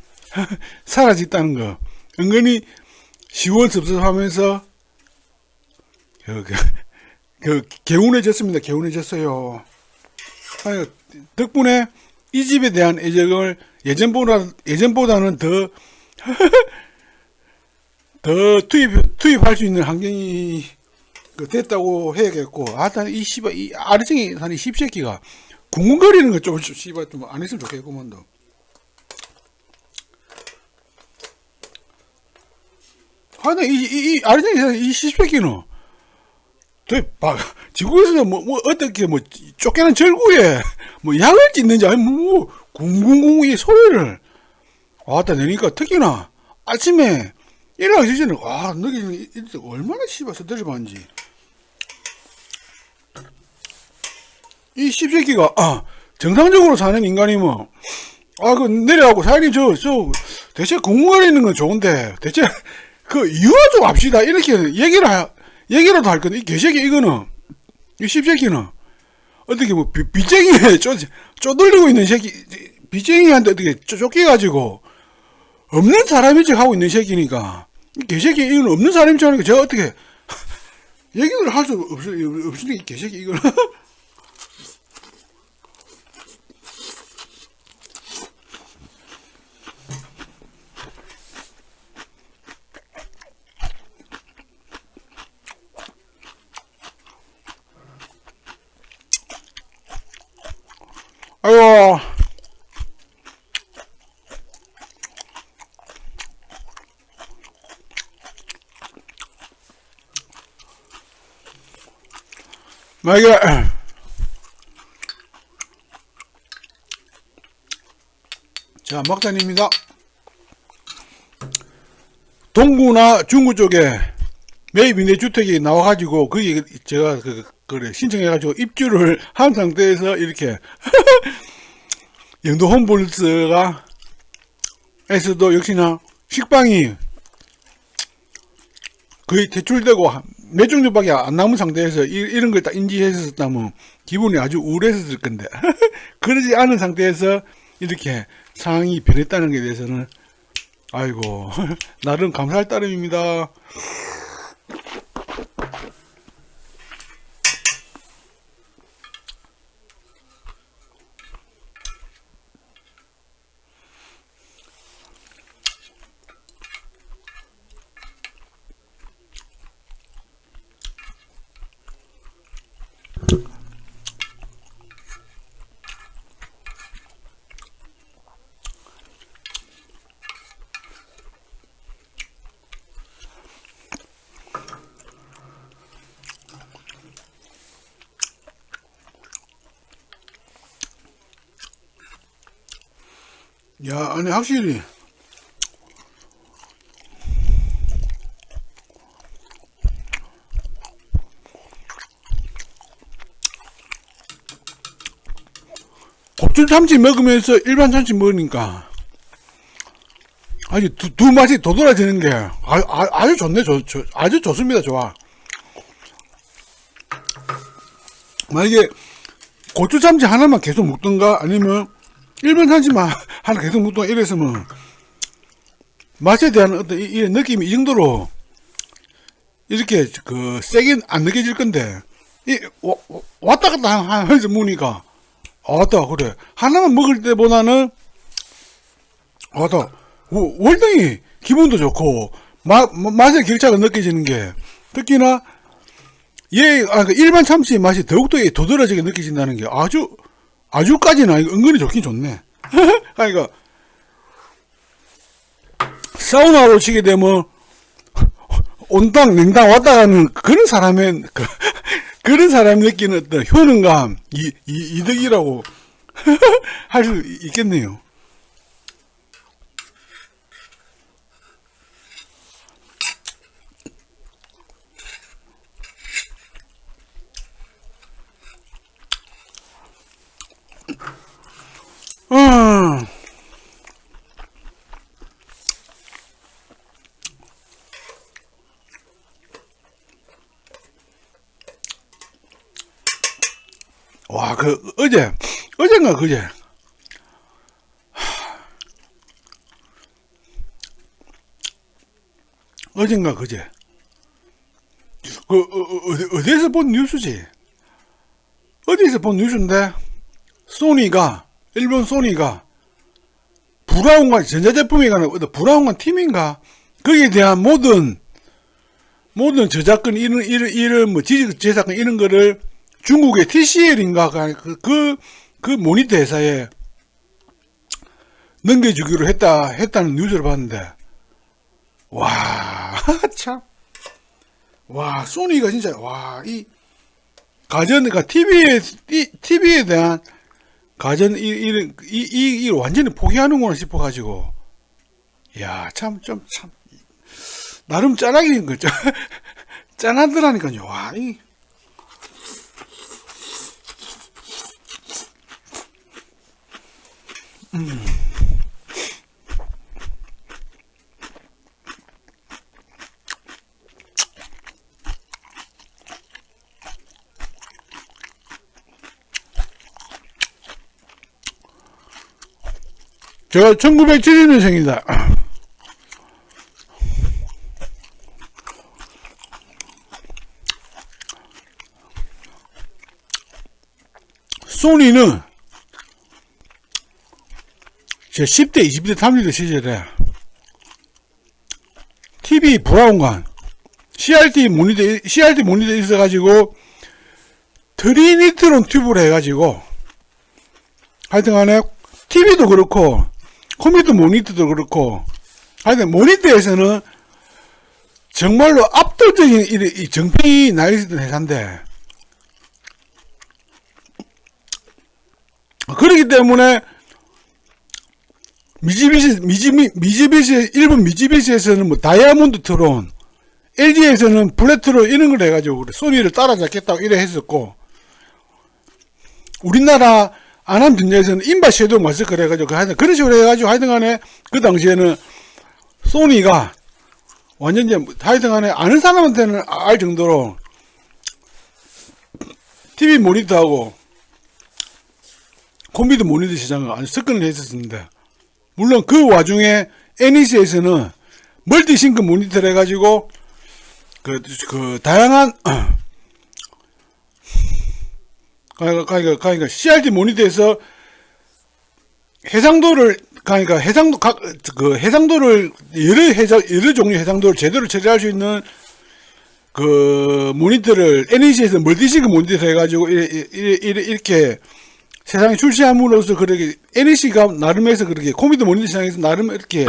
사라졌다는 거. 은근히 시원섭섭하면서 개운해졌습니다. 개운해졌어요. 덕분에 이 집에 대한 애정을 예전보다는 더 투입할 수 있는 환경이 됐다고 해야겠고, 이 아르쟁이 사는 씹새끼가 궁금거리는 거 좀 안 했으면 좋겠구만, 너. 이 아르쟁이 사는 이 씹새끼는 지구에서 어떻게 쫓겨난 절구에 약을 찢는지, 궁궁궁 이 소리를 내니까 특히나 아침에 일어나기 전에 너기 얼마나 스트레스 받는지. 이 씹새끼가 정상적으로 사는 인간이면 내려가고 사장님 대체 궁금거리는 건 좋은데 대체 이유가 좀 합시다 이렇게 얘기라도 할 건데, 이 개새끼 이거는 이 씹새끼는 어떻게 빚쟁이에 쪼들리고 있는 새끼, 빚쟁이한테 어떻게 쫓겨가지고 없는 사람인 척 하고 있는 새끼니까, 이 개새끼 이거는 없는 사람인 척 하니까 제가 어떻게 얘기를 할 수 없으니까 이 개새끼 이거는. 아이고, 이게 자, 막단입니다. 동구나 중구 쪽에 매입 임대주택이 나와가지고 거기 제가 그래 신청해가지고 입주를 한 상태에서 이렇게 영도 홈플러스가 에서도 역시나 식빵이 거의 대출되고 몇 종류밖에 안 남은 상태에서 이런 걸 딱 인지했었다면 기분이 아주 우울했었을 건데 그러지 않은 상태에서 이렇게 상황이 변했다는 게 대해서는 아이고 나름 감사할 따름입니다. 야, 아니 확실히 곱줄 참치 먹으면서 일반 참치 먹으니까 아주 두 맛이 도드라지는 게 아주 좋네. 아주 좋습니다. 좋아. 만약에 고추 참치 하나만 계속 먹던가 아니면 일반 참치만 하나 계속 먹던가 이랬으면 맛에 대한 어떤 이 느낌이 이 정도로 이렇게 세게 안 느껴질 건데 왔다 갔다 하면서 먹으니까 아따 그래 하나만 먹을 때보다는 아따 월등히 기분도 좋고 맛의 격차가 느껴지는 게 특히나 일반 참치의 맛이 더욱더 도드라지게 느껴진다는 게 아주까지는 은근히 좋긴 좋네. 그러니까 사우나로 치게 되면 온당 냉당 왔다 가는 그런 사람의 그런 사람이 느끼는 어떤 효능감 이득이라고 할 수 있겠네요. 와, 어젠가 그제. 어젠가 그제. 어디에서 본 뉴스지? 어디에서 본 뉴스인데, 일본 소니가, 브라운관, 전자제품에 관한 브라운관 팀인가? 거기에 대한 모든 저작권, 이런 제작권 이런 거를 중국의 TCL인가 그 모니터 회사에 넘겨주기로 했다는 뉴스를 봤는데 와 참 와 소니가 진짜 이 가전 그러니까 TV에 대한 가전 이 완전히 포기하는구나 싶어가지고 야 참 나름 짠하긴 거죠. 짠하더라니까요. 제가 1970년생입니다. 소니는 제 10대, 20대, 30대 시절에 TV 브라운관 CRT 모니터 있어가지고 트리니트론 튜브를 해가지고 하여튼 간에 TV도 그렇고 컴퓨터 모니터도 그렇고 하여튼 모니터에서는 정말로 압도적인 이 정평이 나있었던 회사인데 그렇기 때문에 미쯔비시, 일본 미쯔비시에서는 뭐 다이아몬드 트론, LG에서는 플래트로 이런 걸 해가지고 소니를 따라잡겠다고 이래 했었고, 우리나라 안암전자에서는 인바 섀도우 마스크를 해가지고 하여튼 그런 식으로 해가지고 하여튼 간에 그 당시에는 소니가 완전 이제 하여튼 간에 아는 사람한테는 알 정도로 TV 모니터하고 컴퓨터 모니터 시장을 아주 접근을 했었습니다. 물론 그 와중에 NEC에서는 멀티싱크 모니터를 해가지고 그 다양한 그러니까 CRT 모니터에서 해상도를 그러니까 해상도를 여러 종류 해상도를 제대로 처리할 수 있는 그 모니터를 NEC에서 멀티싱크 모니터 해가지고 이렇게 세상에 출시함으로써 그렇게 NEC가 나름에서 그렇게 컴퓨터 모니터 시장에서 나름 이렇게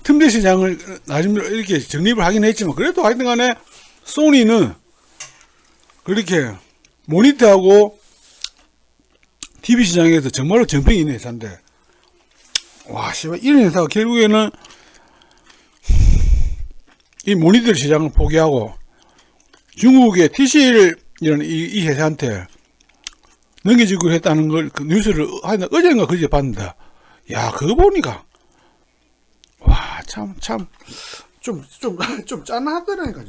틈새 시장을 나름 이렇게 정립을 하긴 했지만 그래도 하여튼간에 소니는 그렇게 모니터하고 TV 시장에서 정말로 정평이 있는 회사인데, 와, 씨발, 이런 회사가 결국에는 이 모니터 시장을 포기하고 중국의 TCL 이 회사한테 넘겨주기로 했다는 걸 그 뉴스를 하여튼 어젠가 그제 봤는데, 야, 그거 보니까, 와, 좀 짠하더라니까요.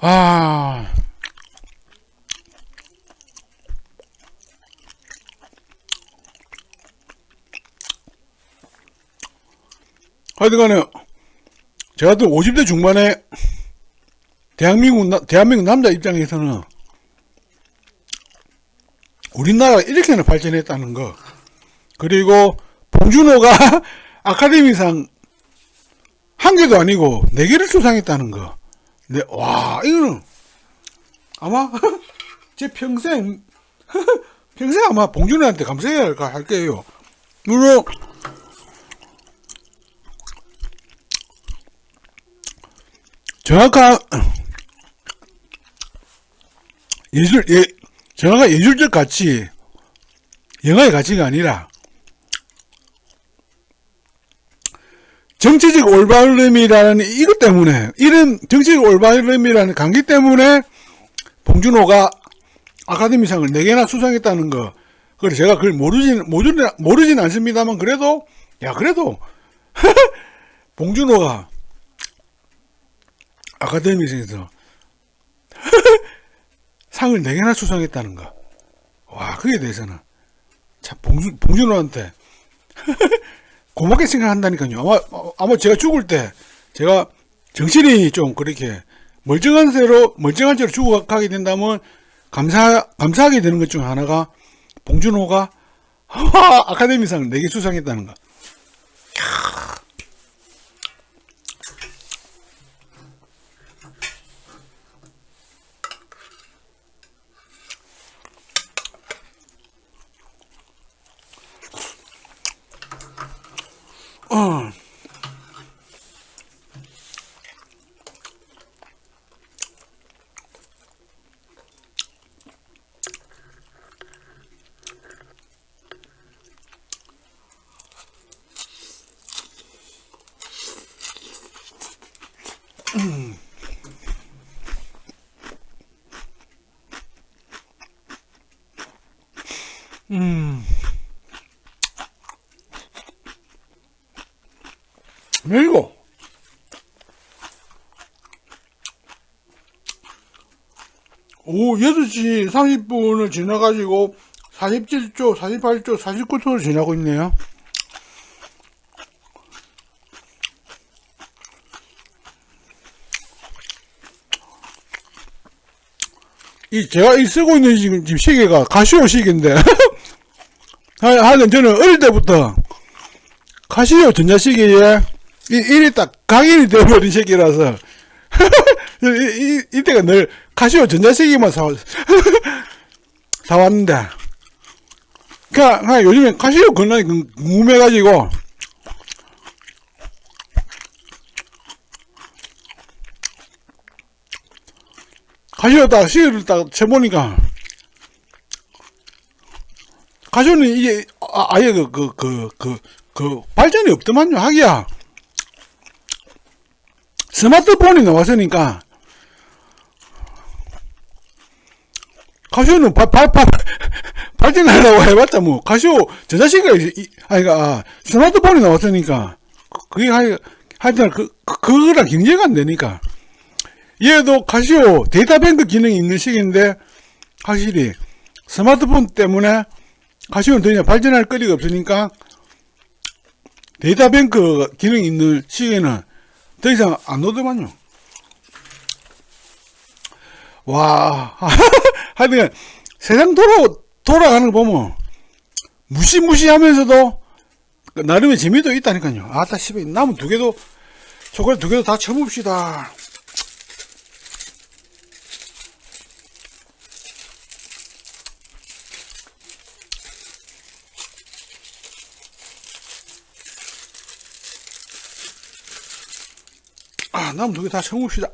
아. 하여튼간에 제가 또 50대 중반에 대한민국 남자 입장에서는 우리나라가 이렇게나 발전했다는 거, 그리고 봉준호가 아카데미상 한 개도 아니고 4개를 수상했다는 거. 네, 와, 이거는 아마 제 평생 아마 봉준호한테 감사해야 할 거예요. 물론 정확한 정확한 예술적 가치, 영화의 가치가 아니라 정치적 올바름이라는 이것 때문에, 이런 정치적 올바름이라는 관계 때문에 봉준호가 아카데미상을 4개나 수상했다는 거. 그래서 제가 그걸 모르진 않습니다만, 그래도 봉준호가 아카데미상에서 상을 4개나 수상했다는 거. 와, 그에 대해서는 참 봉준호한테 고맙게 생각한다니까요. 아마 제가 죽을 때 제가 정신이 좀 그렇게 멀쩡한 채로 죽어가게 된다면 감사하게 되는 것 중 하나가 봉준호가 아카데미상 4개 수상했다는 거. 그리고 오후 6시 30분을 지나가지고 47조, 48조, 49초를 지나고 있네요. 제가 쓰고 있는 지금 시계가 카시오 시계인데 하여튼 저는 어릴 때부터 카시오 전자시계에 이리 딱 각인이 되어버린 시계라서 이때가 늘 카시오 전자시계만 사왔는데, 그니까 요즘에 카시오 건강이 궁금해가지고 카시오 딱 시계를 딱 쳐보니까 가쇼는 이게 아예 발전이 없더만요. 하기야 스마트폰이 나왔으니까 가쇼는 발전하려고 해봤자 뭐 가쇼 저자식이 스마트폰이 나왔으니까 그게 하여튼 그거랑 경쟁이 안 되니까 얘도 가쇼 데이터뱅크 기능이 있는 시기인데 확실히 스마트폰 때문에 가쇼는 더 이상 발전할 거리가 없으니까 데이터뱅크 기능이 있는 시기에는 더 이상 안 오더만요. 와 하여튼 세상 돌아가는 거 보면 무시무시하면서도 나름의 재미도 있다니까요. 아따 씨발 남은 두 개도 초콜릿 두 개도 다 쳐봅시다. 남은 두 개 다 쳐봅시다.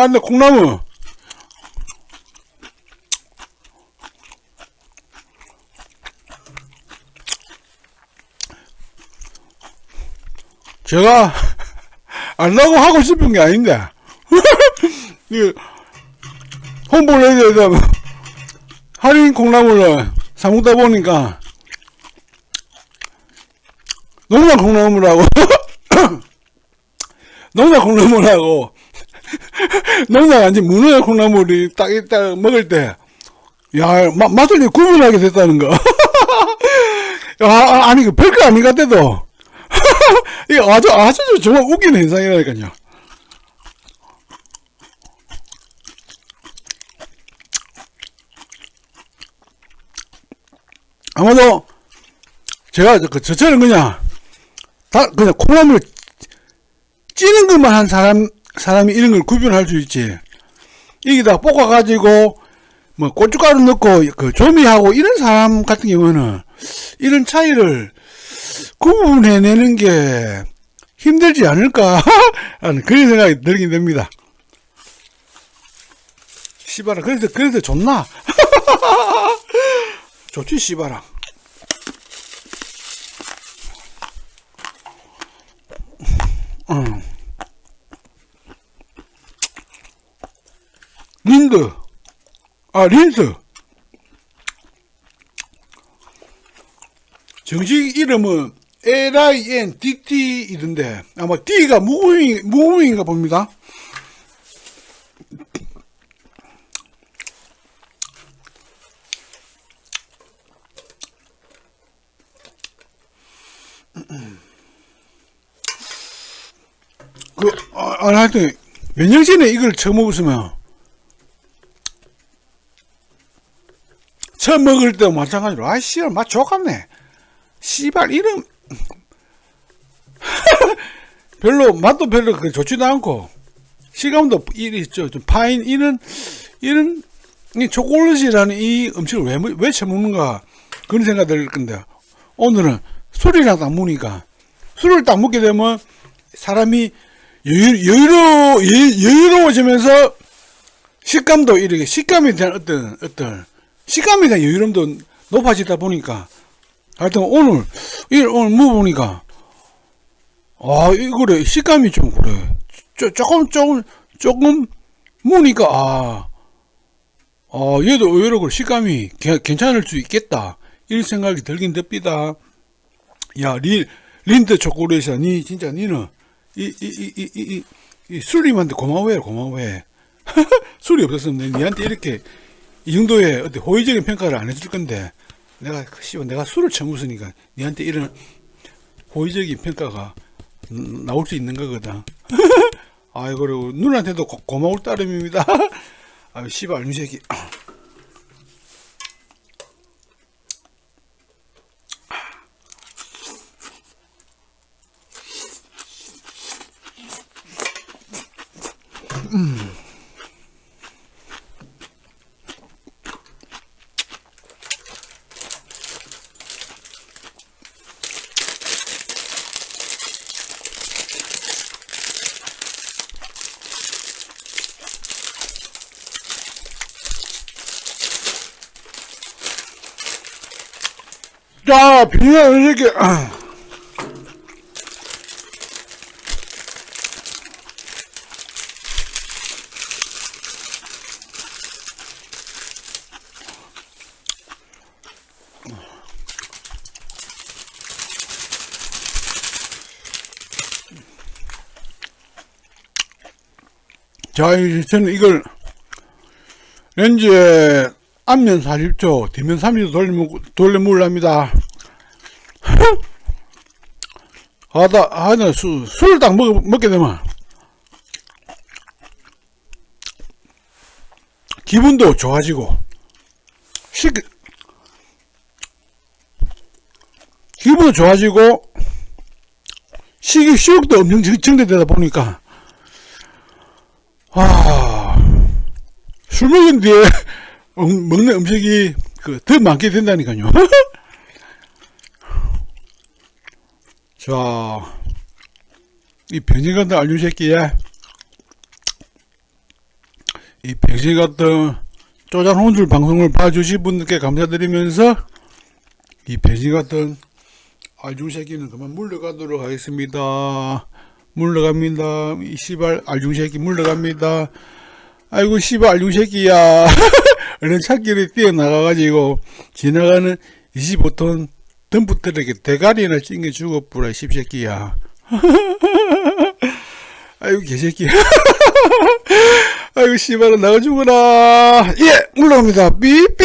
근데 콩나무 제가 안라고 하고 싶은 게 아닌데 홍보를 해야 되다 할인 콩나물을 사먹다 보니까 농사 콩나물하고 농사 콩나물하고 농사가 아닌 무농약 콩나물이 딱 먹을 때, 야, 맛을 구분하게 됐다는 거. 아니, 별거 아닌 것 같아도. 이게 아주 정말 웃기는 현상이라니까요. 아마도, 제가, 저처럼 그냥 콩나물 찌는 것만 한 사람이 이런 걸 구분할 수 있지. 여기다 볶아가지고, 뭐, 고춧가루 넣고, 조미하고, 이런 사람 같은 경우는, 이런 차이를 구분해내는 게 힘들지 않을까? 하는 그런 생각이 들긴 됩니다. 씨발아, 그래서 좋나? 좋지, 씨발아. 린스. 정식 이름은 LINDT 이던데, 아마 D가 무음인가 봅니다. 하여튼, 몇 년 전에 이걸 처음 먹었으면, 처음 먹을 때도 마찬가지로, 씨발, 맛 좋겠네. 씨발, 이름, 맛도 별로 좋지도 않고, 시감도 좀 파인, 이런, 이 초콜릿이라는 이 음식을 왜 처먹는가, 그런 생각이 들 건데, 오늘은 술이랑 딱 먹으니까, 술을 딱 먹게 되면, 사람이 여유로워지면서, 식감도 이렇게, 식감에 대한 어떤, 식감에 대한 여유로움도 높아지다 보니까, 하여튼 오늘 먹어보니까, 이거래, 식감이 좀 그래. 조금 먹으니까, 얘도 의외로 그 식감이 괜찮을 수 있겠다. 이런 생각이 들긴 듭니다. 야, 린드 초콜릿이야. 진짜, 니는, 수리님한테 고마워해, 고마워해. 술이 없었으면 니한테 이렇게, 이 정도의 어떤 호의적인 평가를 안 해줄 건데, 내가 술을 처음 웃으니까, 니한테 이런 호의적인 평가가 나올 수 있는 거거든. 아이고, 그리고 누나한테도 고마울 따름입니다. 아유, 씨발, 이 새끼. 자, 비가 이렇게. 자, 저는 이걸 렌즈에 앞면 40초, 뒷면 30초 돌려 먹으랍니다. 술을 딱 먹게 되면 기분도 좋아지고 기분도 좋아지고 식욕도 엄청 증대되다 보니까 술 먹은 뒤에 먹는 음식이 더 많게 된다니까요. 자, 이 병신 같은 알류 새끼야. 이 병신 같은 쪼잔 혼술 방송을 봐주신 분들께 감사드리면서 이 병신 같은 알류 새끼는 그만 물러가도록 하겠습니다. 물러갑니다. 이 씨발 알류 새끼 물러갑니다. 아이고 씨발 알류 새끼야. 얼른 찾기를 뛰어나가가지고 지나가는 25톤 덤프트럭에 대가리나 찡겨 죽어뿌라 씹새끼야. 아이고 개새끼야. 아이고 씨발아 나가 죽어라. 예 물러갑니다. 삐삐.